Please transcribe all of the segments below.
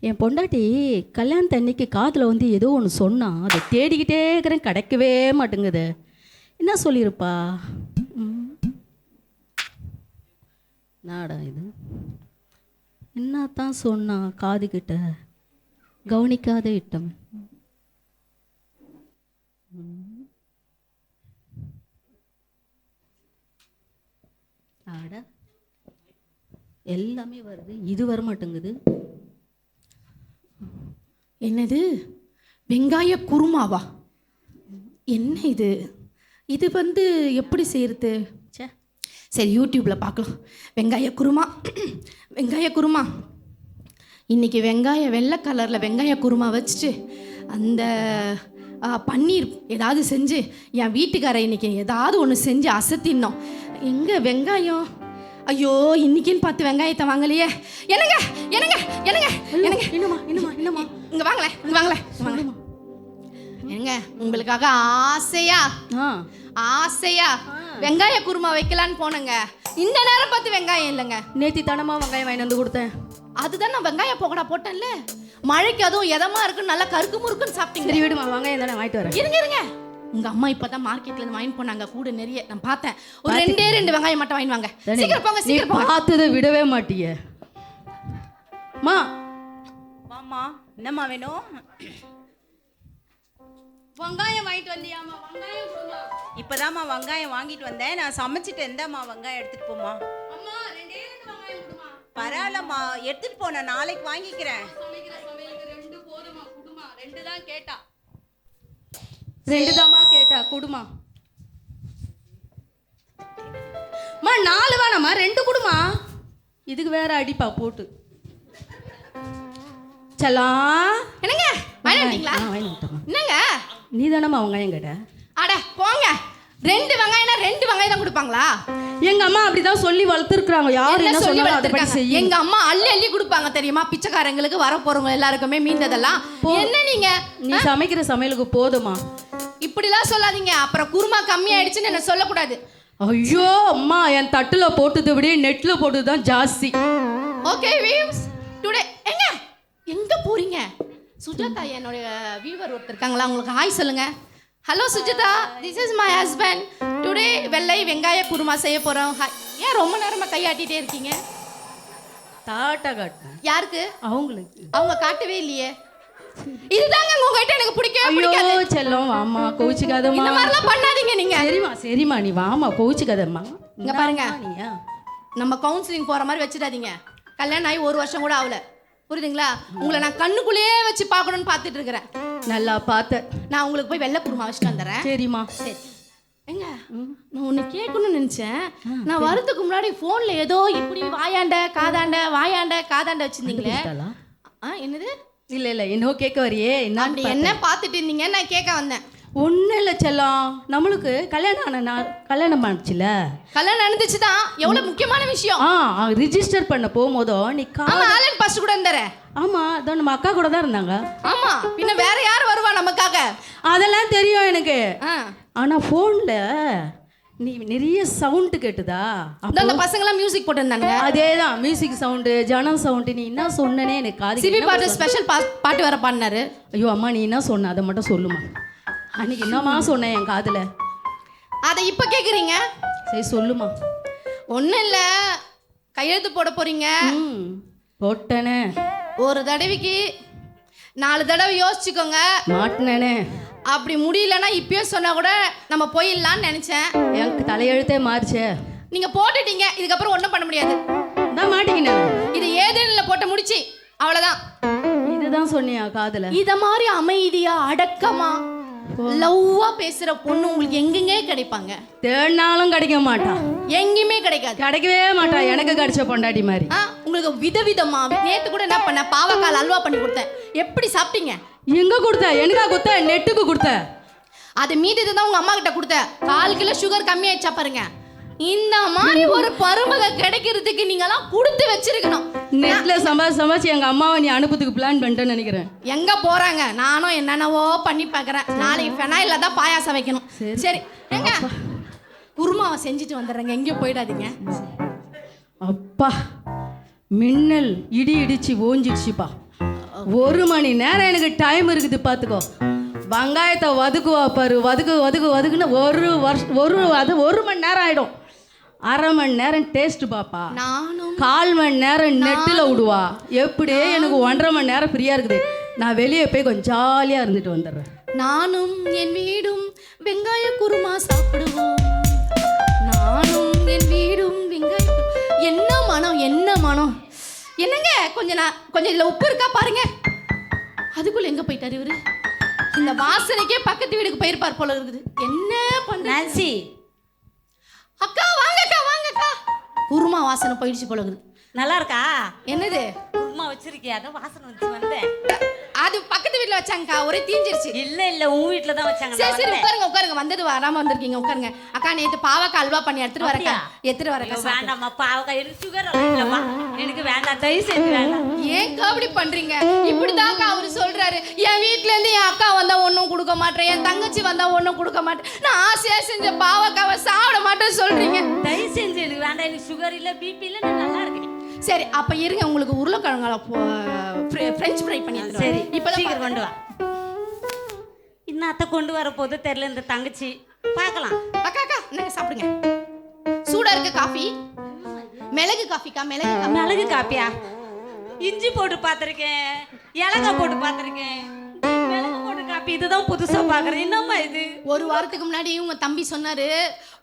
என் பொண்டாட்டி கல்யாணத்து அன்னைக்கு காதில் வந்து ஏதோ ஒன்று சொன்னான், அதை தேடிக்கிட்டே இருக்கிறேன், கிடைக்கவே மாட்டேங்குது. என்ன சொல்லியிருப்பா? நாடா இது என்ன தான் சொன்னான் காதுகிட்ட, கவனிக்காத இட்டம். ஆட எல்லாமே வருது, இது வர மாட்டேங்குது. என்னது வெங்காய குருமாவா? என்ன இது? இது வந்து எப்படி செய்யறது? சரி யூடியூப்பில் பார்க்கலாம். வெங்காய குருமா. வெங்காய குருமா இன்றைக்கி வெள்ளை கலரில் வெங்காய குருமா வச்சுட்டு அந்த பன்னீர் ஏதாவது செஞ்சு என் வீட்டுக்காரை இன்றைக்கி ஏதாவது ஒன்று செஞ்சு அசத்தினோம். எங்கே வெங்காயம்? ஐயோ இன்னைக்குன்னு பார்த்து வெங்காயத்தை வாங்கலையே. என்னங்க என்னங்க என்னங்க என்னங்க என்னம்மா இங்கே வாங்களேன். என்னங்க உங்களுக்காக ஆசையா வெங்காய குருமா வைக்கலான்னு போனேங்க. இந்த நேரம் பார்த்து வெங்காயம் இல்லைங்க. நேத்தி தானமா வெங்காயம் வாங்கி வந்து கொடுத்தேன். அதுதான் நான் வெங்காயம் போகடா போட்டேன்ல. மழைக்கு அதுவும் எதமா இருக்குன்னு நல்லா கருக்கு முறுக்குன்னு சாப்பிட்டீங்க. சரி விடுமா, வெங்காயம் தானே வாங்கிட்டு வரேன். இருங்க உங்க அம்மா இப்பதான் மார்க்கெட்ல இருந்து வாங்கி போனாங்க. கூட நிறைய நான் பார்த்தேன். ஒரு ரெண்டு வெங்காயம் மட்டும் வாங்கி வாங்க. சீக்கிரம் போங்க சீக்கிரம் போங்க. பார்த்ததை விடவே மாட்டியே. மா மாமா என்னம்மா வேணும்? வெங்காயம் வாங்கிட்டு வந்தியாமா? வெங்காயம் கொடுமா. இப்பதாம்மா வெங்காயம் வாங்கிட்டு வந்தேன். நான் சமைச்சிட்டு எந்தம்மா வெங்காயம் எடுத்துட்டு போமா? அம்மா ரெண்டு வெங்காயம் கொடுமா. பரவாயில்லம்மா எடுத்துட்டு போன நாளைக்கு வாங்கிக்கிறேன். சமையலுக்கு ரெண்டு போதுமா? குடுமா. ரெண்டு தான் கேட்டா. ரெண்டு தாமா கேட்டா குடுமா. மா 4 வேணாமா, 2 குடுமா. இதுக்கு வேற அடிப்பா போட்டு. செல்லாம் என்னங்க வாங்கிட்டீங்களா? என்னங்க நீ தானம்மா வெங்காயம் கேட்ட? அட போங்க. 2 வெங்காயம்னா 2 வெங்காயம் தான் கொடுப்பாங்களா? எங்க அம்மா அப்படிதான் சொல்லி வளர்த்துருக்காங்க. யாரு என்ன சொன்னாலும் அதை படி செய்ய. எங்க அம்மா அள்ளி கொடுப்பாங்க தெரியுமா? பிச்சைக்காரங்களுக்கு வர போறவங்க எல்லாருக்குமே மீந்ததெல்லாம். என்ன நீ சமைக்கிற சமையலுக்கு போதுமா? இப்படிலாம் சொல்லாதீங்க. அப்புறம் குருமா கம்மியாயிடுச்சுன்னு என்ன சொல்லக்கூடாது. ஐயோ அம்மா, என் தட்டுல போட்டது விட நெட்ல போட்டது தான் ஜாஸ்தி. ஓகே வீவ்ஸ் டுடே எங்க போறீங்க? சுஜாதா என்னோட வீவர் ஒருத்தர் இருக்காங்களா, உங்களுக்கு ஹாய் சொல்லுங்க. Hello Sujatha, this is my husband. Today வெள்ளை வெங்காய குருமா செய்ய போறோம். ஹாய். ஏன் ரொம்ப நேரமா கையாட்டிட்டே இருக்கீங்க? தாட்டா காட்டு. யாருக்கு? அவங்களுக்கு. அவங்க காட்டவே இல்லையே. இதுதாங்க உங்ககிட்ட எனக்கு பிடிக்காது. ஐயோ செல்லம் வாமா, கோவிச்சுக்காதம்மா. இந்த மாதிரிலாம் பண்ணாதீங்க நீங்க. சரிம்மா நீ வாமா, கோவிச்சுக்காதம்மா. இங்க பாருங்க, நம்ம கவுன்சிலிங் போற மாதிரி வச்சிடாதீங்க. கல்யாணம் ஆகி 1 வருஷம் கூட ஆகல, புரியுதுங்களா? உங்களை நான் கண்ணுக்குள்ளேயே வச்சு பார்க்கணும்னு பார்த்துட்டு இருக்கிறேன். நல்லா பார்த்த. நான் உங்களுக்கு போய் வெள்ளை குருமா வச்சுட்டு வந்துடுறேன். சரிம்மா. சரி. எங்க நான் ஒன்று கேட்கணும்னு நினச்சேன். நான் வரதுக்கு முன்னாடி ஃபோனில் ஏதோ இப்படி வாயாண்ட காதாண்ட வச்சுருந்தீங்களே. என்னது? இல்லை என்னோ கேட்க வரியே. அப்படி என்ன பார்த்துட்டு இருந்தீங்க? நான் கேட்க வந்தேன். ஒன்றும் இல்லை செல்லம், நம்மளுக்கு கல்யாணம் ஆனிச்சுல. கல்யாணம் நடந்துச்சு தான். எவ்வளோ முக்கியமான விஷயம். ரிஜிஸ்டர் பண்ண போகும்போதோ நீ ஆன்லைன் பாஸ்ட் கூட இருந்தாரு. ஆமா, அதோ நம்ம அக்கா கூட தான் இருந்தாங்க. ஆமா, பின்ன வேற யார் வருவா நமக்காக? அதெல்லாம் தெரியும் எனக்கு. ஆனா போன்ல நீ நிறைய சவுண்ட் கேட்டுதா? அந்த பசங்கலாம் மியூசிக் போட்டுருந்தாங்க. அதேதான் மியூசிக் சவுண்டு, ஜனம் சவுண்டு. நீ என்ன சொன்னனே எனக்கு காது. சிபி பாட்டு ஸ்பெஷல் பாட்டு வேற பாடினாரு. ஐயோ அம்மா, நீ என்ன சொன்ன அதை மட்டும் சொல்லுமா. அன்னைக்கு என்னம்மா சொன்னேன் என் காதுல? அதை இப்ப கேக்குறீங்க? சரி சொல்லுமா. ஒன்றும் இல்லை, கையெழுத்து போட போறீங்க. போட்டனே. ஒரு தடவைக்கு 4 தடவை யோசிச்சுக்கோங்க. மாட்டினே. அப்படி முடியலன்னா இப்பயும் சொன்னா கூட நம்ம போயிடலான்னு நினைச்சேன். எனக்கு தலையெழுத்தே மாறிச்சே. நீங்க போட்டுட்டீங்க, இதுக்கப்புறம் ஒன்றும் பண்ண முடியாது. நான் மாட்டிக்கினேன். இது ஏதேனுல போட்ட முடிச்சு அவ்வளோதான். இதுதான் சொன்னியா காதுல? இத மாதிரி அமைதியா அடக்கமா லவ்வா பேசுற பொண்ணு உங்களுக்கு எங்கெங்கே கிடைப்பாங்க? தேடினாலும் கிடைக்க மாட்டா. எங்கேயுமே கிடைக்கவே மாட்டா. எனக்கு கிடைச்ச பொண்டாட்டி மாதிரி. உங்களுக்கு விதவிதமா. நேத்து கூட என்ன பண்ண, பாவக்கால் அல்வா பண்ணி கொடுத்தேன். எப்படி சாப்பிட்டீங்க? எங்க கொடுத்த? எனக்கா கொடுத்த? நெட்டுக்கு கொடுத்த. அது மீதி தான் உங்க அம்மா கிட்ட கொடுத்த. 1/4 கிலோ சுகர் கம்மியாயிடுச்சா பாருங்க. இந்த மாதிரி ஒரு பருமக கிடைக்கிறதுக்கு நீங்களாம் கொடுத்து வச்சிருக்கணும். நெட்ல சம்பாதிச்சு எங்க அம்மாவை நீ அனுப்புறதுக்கு பிளான் பண்ணிட்டேன்னு நினைக்கிறேன். எங்க போறாங்க? நானும் என்னென்னவோ பண்ணி பார்க்குறேன். நாளைக்கு ஃபெனாயில தான் பாயாசம் வைக்கணும். சரி எங்க குருமாவை செஞ்சுட்டு வந்துடுறேங்க, எங்கேயும் போயிடாதீங்க. அப்பா மின்னல் இடி இடிச்சு ஓஞ்சிடுச்சுப்பா. 1 மணி நேரம் எனக்கு டைம் இருக்குது பார்த்துக்கோ. வெங்காயத்தை வதக்குவா பாரு, வதக்குன்னு 1 மணி நேரம் ஆகிடும். 1/2 மணி நேரம் டேஸ்ட் பாப்பா. நானும் 1/4 மணி நேரம் நெட்டில் விடுவா. எப்படியே எனக்கு 1.5 மணி நேரம் ஃப்ரீயாக இருக்குது. நான் வெளியே போய் கொஞ்சம் ஜாலியாக இருந்துட்டு வந்துடுறேன். நானும் என் வீடும் வெங்காய குருமா சாப்பிடுவோம். நானும் என் வீடும் வெங்காய என்ன மனம், என்ன மனம். என்னங்க கொஞ்சம் இதில் உப்பு இருக்கா பாருங்க. அதுக்குள்ள எங்க போயிட்டாரு இவரு? இந்த வாசனைக்கே பக்கத்து வீட்டுக்கு போயிருப்பார் போல இருக்குது. என்ன பண்ண நான்சி, அக்கா வாங்கக்கா. குருமா வாசனை போயிடுச்சு போல இருக்குது. நல்லா இருக்கா? என்னது குருமா வச்சிருக்கியா? அதான் வாசனை வந்து வந்தேன். அது பக்கத்து வீட்டுல வச்சாங்கக்கா, ஒரே தீஞ்சிருச்சு. இல்ல உன் வீட்டுல தான் வச்சாங்க. சரி உட்காருங்க. வந்தது வராம வந்திருக்கீங்க, உட்காருங்க. அக்கா நேத்து பாவக்காய் அல்வா பண்ணி எடுத்துட்டு வரக்கா. வேண்டாம்மா, பாவக்காய் எனக்கு சுகர் இல்லம்மா, எனக்கு வேண்டாம், தயவு செஞ்சு வேண்டாம். ஏன் அப்படி பண்றீங்க? இப்படிதாங்க அவரு சொல்றாரு. என் வீட்டுல இருந்து என் அக்கா வந்தா ஒன்னும் கொடுக்க மாட்டேன், என் தங்கச்சி வந்தா ஒன்னும் கொடுக்க மாட்டேன், நான் ஆசையா செஞ்ச பாவக்காவை சாப்பிட மாட்டேன்னு சொல்றீங்க. தயவு செஞ்சு எனக்கு வேண்டாம், எனக்கு சுகர் இல்ல, பிபி இல்ல, நான் நல்லா இருக்கேன். சரி அப்ப இருங்க, உங்களுக்கு உருளைக்கிழங்கால ஃப்ரெஞ்ச் ஃப்ரை பண்ணி. சரி இப்ப சீக்கிரம் கொண்டு வா. இன்னத்த கொண்டு வர போது தெரியல இந்த தங்கச்சி, பார்க்கலாம். அக்கா என்னங்க சாப்பிடுங்க. சூடா இருக்கு காஃபி. மிளகு காஃபிக்கா? மிளகு காப்பியா? இஞ்சி போட்டு பார்த்துருக்கேன், ஏலக்காய் போட்டு பார்த்துருக்கேன், மிளகு போட்டு காப்பி இதுதான் புதுசா பார்க்குறேன். என்னம்மா இது? 1 வாரத்துக்கு முன்னாடி உங்க தம்பி சொன்னாரு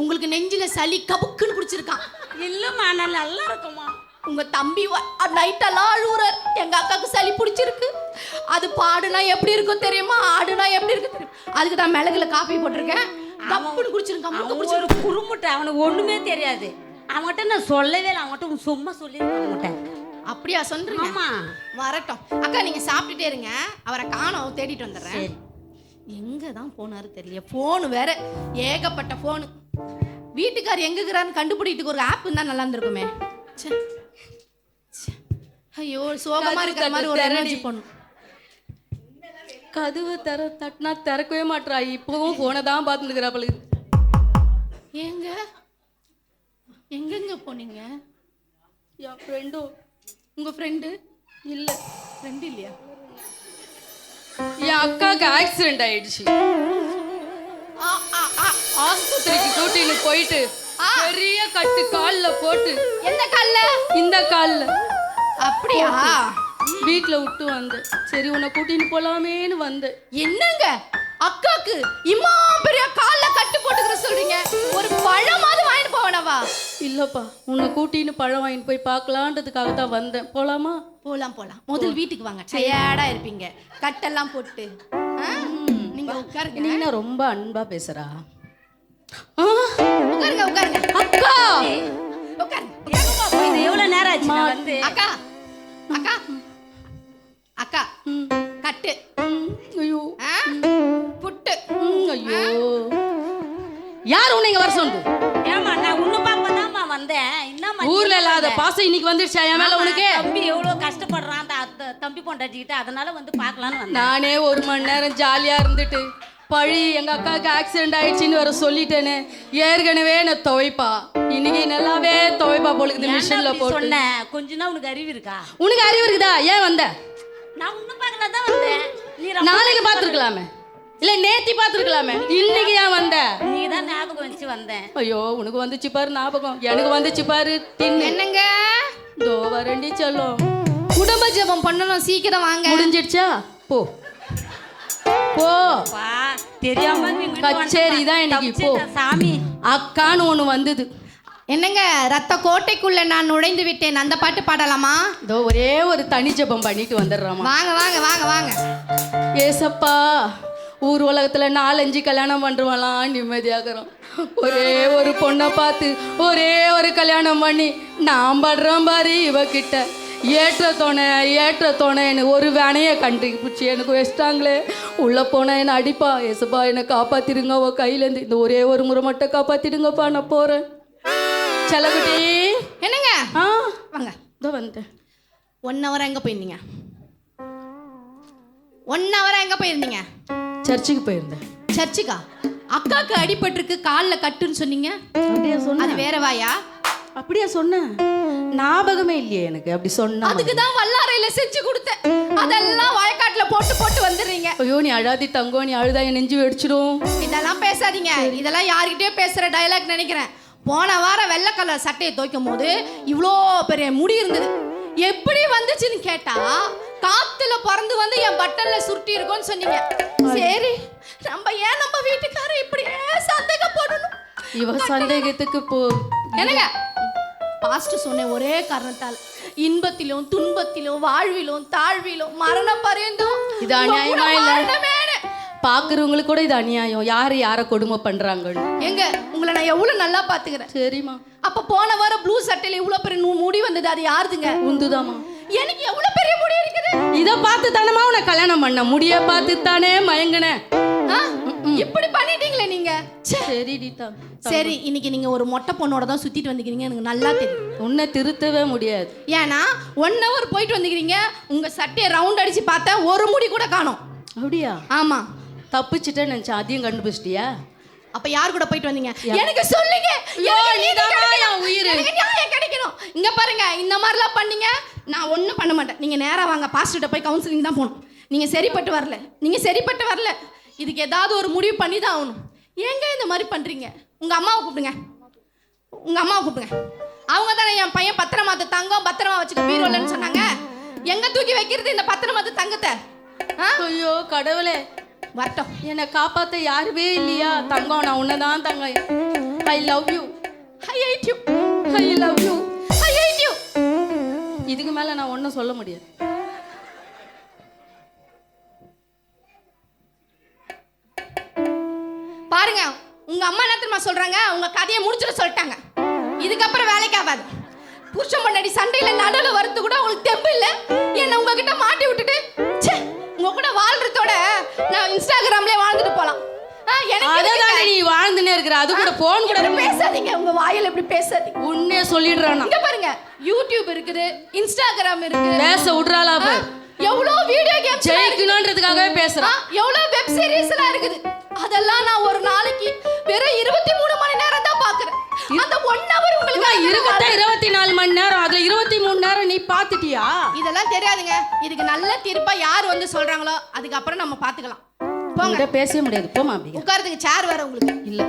உங்களுக்கு நெஞ்சில சளி கபுக்குன்னு பிடிச்சிருக்கான். இல்லம்மா, நான் நல்லா இருக்குமா. உங்க தம்பி நைட்டெல்லாம் அழுவுறார், எங்க அக்காவுக்கு சளி பிடிச்சிருக்கு, அது பாடுனா எப்படி இருக்கும் தெரியுமா, ஆடுனா எப்படி இருக்கும் தெரியுமா, அதுக்கு தான் மிளகுல காஃபி போட்டிருக்கேன். கப்புன்னு குடிச்சிருக்கான். ஒரு குறுமுட்டை, அவனுக்கு ஒண்ணுமே தெரியாது. அவன்கிட்ட நான் சொல்லவே இல்லை, அவன்கிட்ட சும்மா சொல்லியிருக்கேன். அப்படியா சொல்றீங்க? ஆமா, வரட்டும். அக்கா நீங்க சாப்பிட்டுட்டே இருங்க, அவரை காணோம், தேடிட்டு வந்துடுறேன். எங்க தான் போனாரு தெரியல. போன் வேற ஏகப்பட்ட போனு. வீட்டுக்கார் எங்க இருக்கிறான்னு கண்டுபிடிக்கிறதுக்கு ஒரு ஆப் இருந்தா நல்லா இருந்திருக்குமே. ஐயோ சோகமா இருக்கிற மாதிரி ஒரு எனர்ஜி பண்ணும். கதவு தட்டினா திறக்கவே மாட்டா. இப்பவும் போனை தான் பார்த்துருக்குறாப்பளு. எங்கெங்க போனீங்க? என் ஃப்ரெண்டும். உங்க ஃப்ரெண்டு? இல்ல, ஃப்ரெண்டு இல்லையா? என் அக்காவுக்கு ஆக்சிடென்ட் ஆயிடுச்சு. ஆஸ்பத்திரிக்கு கூட்டின்னு போயிட்டு பெரிய கட்டு கால்ல போட்டு. எந்த கால்ல? இந்த கால்ல. அப்படியா? வீட்டுல விட்டு வந்தேன். சரி உன்னை கூட்டின்னு போலாமேன்னு வந்தேன். என்னங்க அக்காக்கு இம்மா பெரிய கால்ல கட்டு போட்டுக்கிற சொல்றீங்க? ஒரு பழமாவது வாங்கிட்டு போவனவா? இல்லப்பா, உன்னை கூட்டின்னு பழம் வாங்கிட்டு போய் பார்க்கலான்றதுக்காக தான் வந்தேன். போலாமா? போலாம். முதல் வீட்டுக்கு வாங்க, டயர்டா இருப்பீங்க, கட்டெல்லாம் போட்டு. நீங்க உட்காருங்க. நீ ரொம்ப அன்பா பேசுறா. உட்காருங்க. அக்கா உட்காருங்க. எவ்வளவு நேரம் ஆச்சு நான் வந்து? அக்கா கட்டு. ஐயோ புட்டு. ஐயோ யார் உன்னை இங்க வர சொன்னது? ஏமா நான் உன்னை பார்க்கதாம்மா வந்தேன். என்னம்மா ஊர்ல இல்லாத பாசம் இன்னைக்கு வந்துடுச்சா என் மேல உனக்கு? தம்பி எவ்வளவு கஷ்டப்படுறான் தம்பி பொண்டாட்டிக்கிட்ட, அதனால வந்து பார்க்கலான்னு வந்தேன். நானே 1 மணி நேரம் ஜாலியா இருந்துட்டு பழி எங்க அக்காவுக்கு ஆக்சிடென்ட் ஆயிடுச்சுன்னு வர சொல்லிட்டேன்னு ஏற்கனவே நான் துவைப்பா. இன்னைக்கு நல்லாவே துவைப்பா போலுக்குது மிஷின்ல போட்டு. சொன்னேன் கொஞ்ச நாள் உனக்கு அறிவு இருக்கா? உனக்கு அறிவு இருக்குதா? ஏன் வந்த? நான் உன்னை பார்க்கலாம் தான் வந்தேன். நீ நாளைக்கு பார்த்துருக்கலாமே, இல்ல நேத்தி பார்த்துருக்கலாமே, இன்னைக்கு ஏன் வந்த? நீ தான் ஞாபகம் வச்சு வந்தேன். ஐயோ உனக்கு வந்துச்சு பாரு ஞாபகம், எனக்கு வந்துச்சு பாரு தின்னு. என்னங்க தோ வரண்டி செல்லும். குடும்ப ஜெபம் பண்ணணும், சீக்கிரம் வாங்க. முடிஞ்சிடுச்சா? போ தெரியாம கச்சேரி தான் இன்னைக்கு. போ சாமி. அக்கான்னு ஒண்ணு வந்தது. என்னங்க ரத்த கோட்டைக்குள்ள நான் நுழைந்து விட்டேன், அந்த பாட்டு பாடலாமா? இதோ ஒரே ஒரு தனி ஜெபம் பண்ணிட்டு வந்துடுறாமா. வாங்க. ஏசப்பா, ஊர் உலகத்துல 4-5 கல்யாணம் பண்றவங்களாம் நிம்மதியாகிறோம். ஒரே ஒரு பொண்ணை பார்த்து ஒரே ஒரு கல்யாணம் பண்ணி நான் படுறேன் பாரு இவகிட்ட. ஏற்ற தோணைன்னு ஒரு வேனையை கண்டுபிடிச்சி எனக்கு வச்சிட்டாங்களே. உள்ளே போனால் என்னை அடிப்பா. ஏசப்பா என்னை காப்பாற்றிடுங்க அவள் கையிலேருந்து. இந்த ஒரே ஒரு முறை மட்டும் காப்பாற்றிடுங்கப்பா, நான் போகிறேன். செல்லகுட்டி. என்னங்க? வாங்க. இதோ வந்துட்டேன். 1 hour எங்கே போயிருந்தீங்க? 1 hour எங்கே போயிருந்தீங்க? சர்ச்சுக்கு போயிருந்தேன். சர்ச்சுக்கா? அக்காவுக்கு அடிபட்டிருக்கு, காலில் கட்டுன்னு சொன்னீங்க. அப்படியே சொன்ன? அது வேற வாயா? அப்படியா சொன்ன? ஞாபகமே இல்லையே எனக்கு அப்படி சொன்னா. அதுக்கு தான் வல்லாரையில செஞ்சு கொடுத்தேன். அதெல்லாம் வயக்காட்டுல போட்டு போட்டு வந்துடுறீங்க. ஐயோ நீ அழாதி தங்கம், நீ அழுதா என் நெஞ்சு வெடிச்சிடும். இதெல்லாம் பேசாதீங்க. இதெல்லாம் யார்கிட்டயோ பேசுற டயலாக் நினைக்கிறேன். போன வாரம் வெள்ளை கலர் சட்டையை துவைக்கும் போது இவ்வளோ பெரிய முடி இருந்தது. எப்படி வந்துச்சுன்னு கேட்டா காத்துல பறந்து வந்து என் பட்டன்ல சுருட்டி இருக்கும்னு சொன்னீங்க. சரி, நம்ம வீட்டுக்காரர் இப்படியே சந்தேகப்படணும். இவ சந்தேகத்துக்கு போ. என்னங்க பாஸ்ட் சொன்ன ஒரே காரணத்தால் இன்பத்திலும் துன்பத்திலும் வாழ்விலும் தாழ்விலும் மரண பரியந்தும் இது அநியாயமா இல்ல? பாக்குறவங்களுக்கு கூட இது அநியாயம். யாரு யார கொடுமை பண்றாங்கன்னு. எங்க உங்களை நான் எவ்வளவு நல்லா பாத்துக்கிறேன். சரிம்மா. அப்ப போன வாரம் ப்ளூ சட்டையில இவ்வளவு பெரிய முடி வந்தது, அது யாருதுங்க? உந்துதாமா. எனக்கு எவ்வளவு பெரிய முடி இருக்குது. இத பார்த்து தானமா உன்னை கல்யாணம் பண்ண, முடிய பார்த்து தானே மயங்கின. இப்படி பண்ணிட்டீங்களே நீங்க. சரிடி தான். சரி, இன்னைக்கு நீங்க ஒரு மொட்டை பொண்ணோட தான் சுத்திட்டு வந்துக்கிறீங்க, எனக்கு நல்லா தெரியும். உன்னை திருத்தவே முடியாது. ஏன்னா 1 hour போயிட்டு வந்துக்கிறீங்க, உங்க சட்டையை ரவுண்ட் அடிச்சு பார்த்தா ஒரு முடி கூட காணோம். அப்படியா? ஆமா. தப்பிச்சிட்டேன்னு நினைச்சேன். அதையும் கண்டுபிடிச்சிட்டியா? அப்ப யார் கூட போயிட்டு வந்தீங்க? எனக்கு சொல்லுங்க. எனக்கு நியாயம் கிடைக்கணும். இங்க பாருங்க, இந்த மாதிரிலாம் பண்ணீங்க நான் ஒன்றும் பண்ண மாட்டேன். நீங்க நேரா வாங்க, பாஸ்டர்கிட்ட போய் கவுன்சிலிங் தான் போகணும். நீங்க சரிப்பட்டு வரல. இதுக்கு ஏதாவது ஒரு முடிவு பண்ணி தான் ஆகணும். ஏங்க இந்த மாதிரி பண்றீங்க? உங்க அம்மாவை கூப்பிடுங்க. அவங்க தானே என் பையன் பத்திரமாத்து தங்கம் பத்திரமா வச்சுக்க பீரோலன்னு சொன்னாங்க. எங்க தூக்கி வைக்கிறது இந்த பத்திரமாத்து தங்கத்தை? ஐயோ கடவுளே, வரட்டும். என்னை காப்பாத்த யாருமே இல்லையா? தங்கம், நான் உன்னதான் தங்கம். I love you. இதுக்கு மேல நான் ஒன்றும் சொல்ல முடியாது. பாருங்க, உங்க அம்மா என்ன தெரியுமா சொல்றாங்க? உங்க கதையை முடிச்சுட்டு சொல்லிட்டாங்க. இதுக்கப்புறம் வேலைக்கு ஆகாது. புருஷன் பொண்டாட்டி சண்டையில நடுவில் வரது கூட உங்களுக்கு தெம்பு இல்லை. என்ன உங்ககிட்ட மாட்டி விட்டுட்டு உங்க கூட வாழ்றதோட நான் இன்ஸ்டாகிராம்லயே வாழ்ந்துட்டு போலாம். நீ வாழ்ந்துனே இருக்கிற, அது கூட போன் கூட பேசாதீங்க. உங்க வாயில எப்படி பேசாதீங்க. உன்னே சொல்லிடுறானா? இங்க பாருங்க, யூடியூப் இருக்குது, இன்ஸ்டாகிராம் இருக்குது. பேச விடுறாளா? எவ்வளவு வீடியோ கேம் ஜெயிக்கணும்ன்றதுக்காகவே பேசுறான். எவ்வளவு வெப் சீரிஸ் எல்லாம் இருக்குது. அதெல்லாம் நான் ஒரு நாளைக்கு வெறும் 23 மணி நேரம் தான் பாக்குறேன். அந்த 1 hour உங்களுக்கு 24 மணி நேரம், அதுல 23 நேரம் நீ பாத்துட்டியா? இதெல்லாம் தெரியாதுங்க. இதுக்கு நல்ல தீர்ப்பா யார் வந்து சொல்றாங்களோ அதுக்கப்புறம் நம்ம பாத்துக்கலாம். போங்க. பேசவே முடியாது. போமா. உட்கார்றதுக்கு சேர் வேற உங்களுக்கு இல்ல.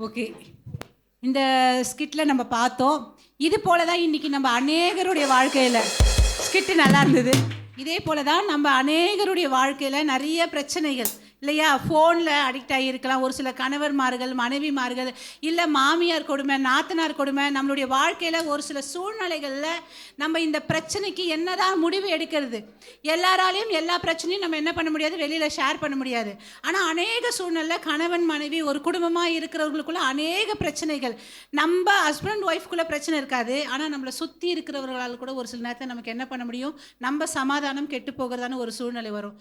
ஓகே, இந்த ஸ்கிட்டில் நம்ம பார்த்தோம். இது போல தான் இன்றைக்கி நம்ம அநேகருடைய வாழ்க்கையில் ஸ்கிட்டு நல்லா இருந்தது. இதே போல தான் நம்ம அநேகருடைய வாழ்க்கையில் நிறைய பிரச்சனைகள் இல்லையா? ஃபோனில் அடிக்ட் ஆகியிருக்கலாம். ஒரு சில கணவர்மார்கள், மனைவிமார்கள், இல்லை மாமியார் கொடுமை, நாத்தனார் கொடுமை, நம்மளுடைய வாழ்க்கையில் ஒரு சில சூழ்நிலைகளில் நம்ம இந்த பிரச்சனைக்கு என்னதான் முடிவு எடுக்கிறது? எல்லாராலையும் எல்லா பிரச்சனையும் நம்ம என்ன பண்ண முடியாது, வெளியில் ஷேர் பண்ண முடியாது. ஆனால் அநேக சூழ்நிலை கணவன் மனைவி ஒரு குடும்பமாக இருக்கிறவர்களுக்குள்ள அநேக பிரச்சனைகள். நம்ம ஹஸ்பண்ட் ஒய்ஃப்குள்ளே பிரச்சனை இருக்காது, ஆனால் நம்மளை சுற்றி இருக்கிறவர்களால் கூட ஒரு சில நேரத்தில் நமக்கு என்ன பண்ண முடியும், நம்ம சமாதானம் கெட்டு போகிறதான ஒரு சூழ்நிலை வரும்.